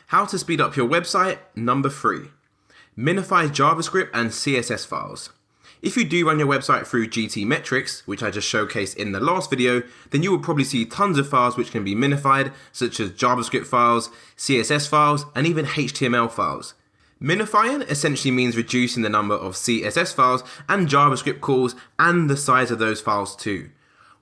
How to speed up your website, number 3. Minify JavaScript and CSS files. If you do run your website through GT metrics, which I just showcased in the last video, then you will probably see tons of files which can be minified, such as JavaScript files, CSS files, and even HTML files. Minifying essentially means reducing the number of CSS files and JavaScript calls and the size of those files too.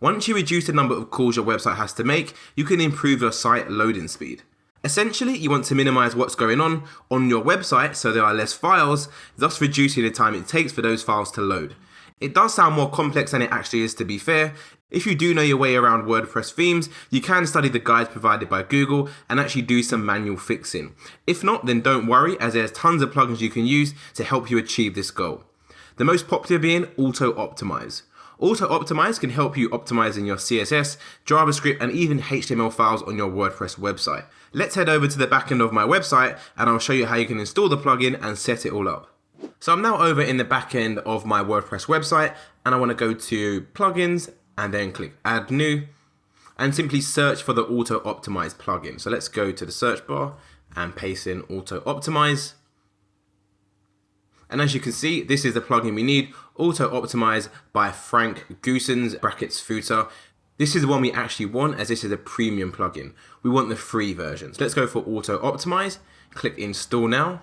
Once you reduce the number of calls your website has to make, you can improve your site loading speed. Essentially, you want to minimize what's going on your website so there are less files, thus reducing the time it takes for those files to load. It does sound more complex than it actually is, to be fair. If you do know your way around WordPress themes, you can study the guides provided by Google and actually do some manual fixing. If not, then don't worry, as there's tons of plugins you can use to help you achieve this goal. The most popular being Auto Optimize. Auto Optimize can help you optimize in your CSS, JavaScript, and even HTML files on your WordPress website. Let's head over to the back end of my website and I'll show you how you can install the plugin and set it all up. So I'm now over in the back end of my WordPress website and I want to go to plugins and then click add new and simply search for the Auto Optimize plugin. So let's go to the search bar and paste in Auto Optimize. And as you can see, this is the plugin we need, Auto Optimize by Frank Goossens (footer). This is the one we actually want, as this is a premium plugin. We want the free version. So let's go for Auto Optimize, click install now,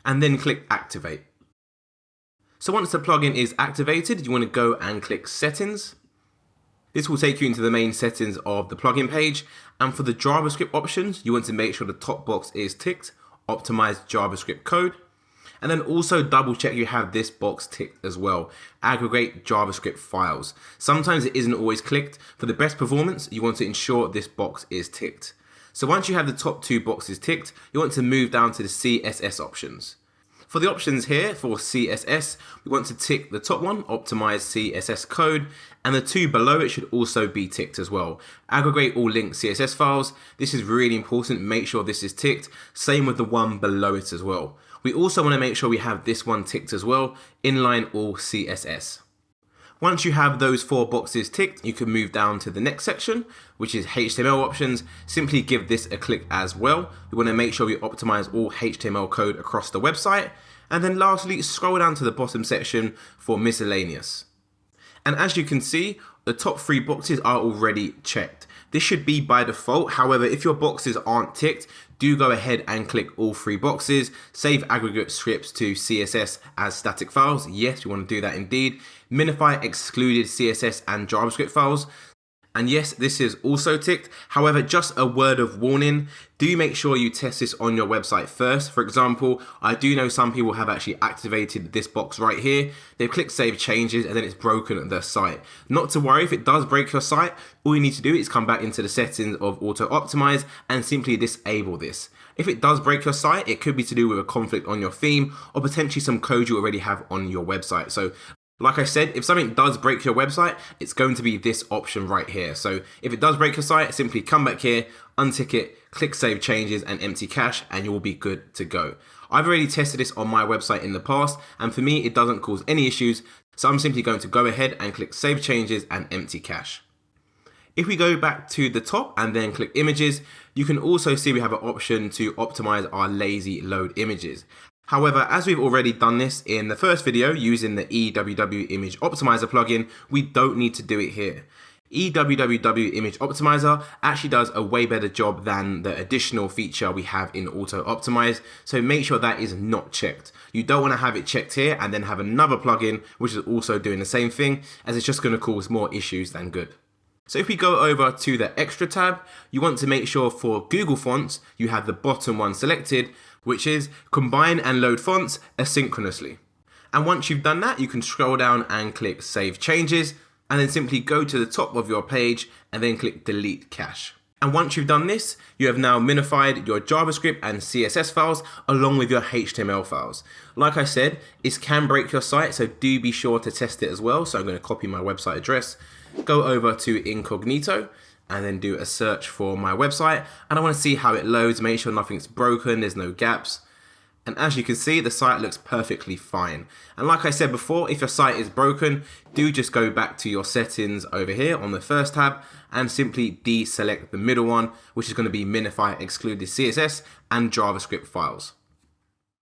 and then click activate. So once the plugin is activated, you want to go and click settings. This will take you into the main settings of the plugin page. And for the JavaScript options, you want to make sure the top box is ticked, optimize JavaScript code. And then also double check you have this box ticked as well, aggregate JavaScript files. Sometimes it isn't always clicked. For the best performance, you want to ensure this box is ticked. So once you have the top 2 boxes ticked, you want to move down to the CSS options. For the options here for CSS, we want to tick the top one, optimize CSS code, and the 2 below it should also be ticked as well. Aggregate all linked CSS files. This is really important, make sure this is ticked. Same with the one below it as well. We also want to make sure we have this one ticked as well, inline all CSS. Once you have those 4 boxes ticked, you can move down to the next section, which is HTML options. Simply give this a click as well. We want to make sure we optimize all HTML code across the website. And then lastly, scroll down to the bottom section for miscellaneous. And as you can see, the top 3 boxes are already checked. This should be by default. However, if your boxes aren't ticked, do go ahead and click all 3 boxes. Save aggregate scripts to CSS as static files. Yes, you want to do that indeed. Minify excluded CSS and JavaScript files. And yes, this is also ticked. However, just a word of warning, do make sure you test this on your website first. For example, I do know some people have actually activated this box right here. They've clicked save changes and then it's broken their site. Not to worry, if it does break your site, all you need to do is come back into the settings of Auto Optimize and simply disable this. If it does break your site, it could be to do with a conflict on your theme or potentially some code you already have on your website. So like I said, if something does break your website, it's going to be this option right here. So if it does break your site, simply come back here, untick it, click save changes and empty cache, and you will be good to go. I've already tested this on my website in the past, and for me, it doesn't cause any issues. So I'm simply going to go ahead and click save changes and empty cache. If we go back to the top and then click images, you can also see we have an option to optimize our lazy load images. However, as we've already done this in the first video using the EWW Image Optimizer plugin, we don't need to do it here. EWW Image Optimizer actually does a way better job than the additional feature we have in Auto Optimize, so make sure that is not checked. You don't want to have it checked here and then have another plugin which is also doing the same thing, as it's just going to cause more issues than good. So if we go over to the extra tab, you want to make sure for Google Fonts, you have the bottom one selected, which is combine and load fonts asynchronously. And once you've done that, you can scroll down and click save changes, and then simply go to the top of your page and then click delete cache. And once you've done this, you have now minified your JavaScript and CSS files along with your HTML files. Like I said, this can break your site, so do be sure to test it as well. So I'm going to copy my website address, go over to incognito, and then do a search for my website. And I want to see how it loads, make sure nothing's broken, there's no gaps. And as you can see, the site looks perfectly fine. And like I said before, if your site is broken, do just go back to your settings over here on the first tab and simply deselect the middle one, which is going to be minify excluded CSS and JavaScript files.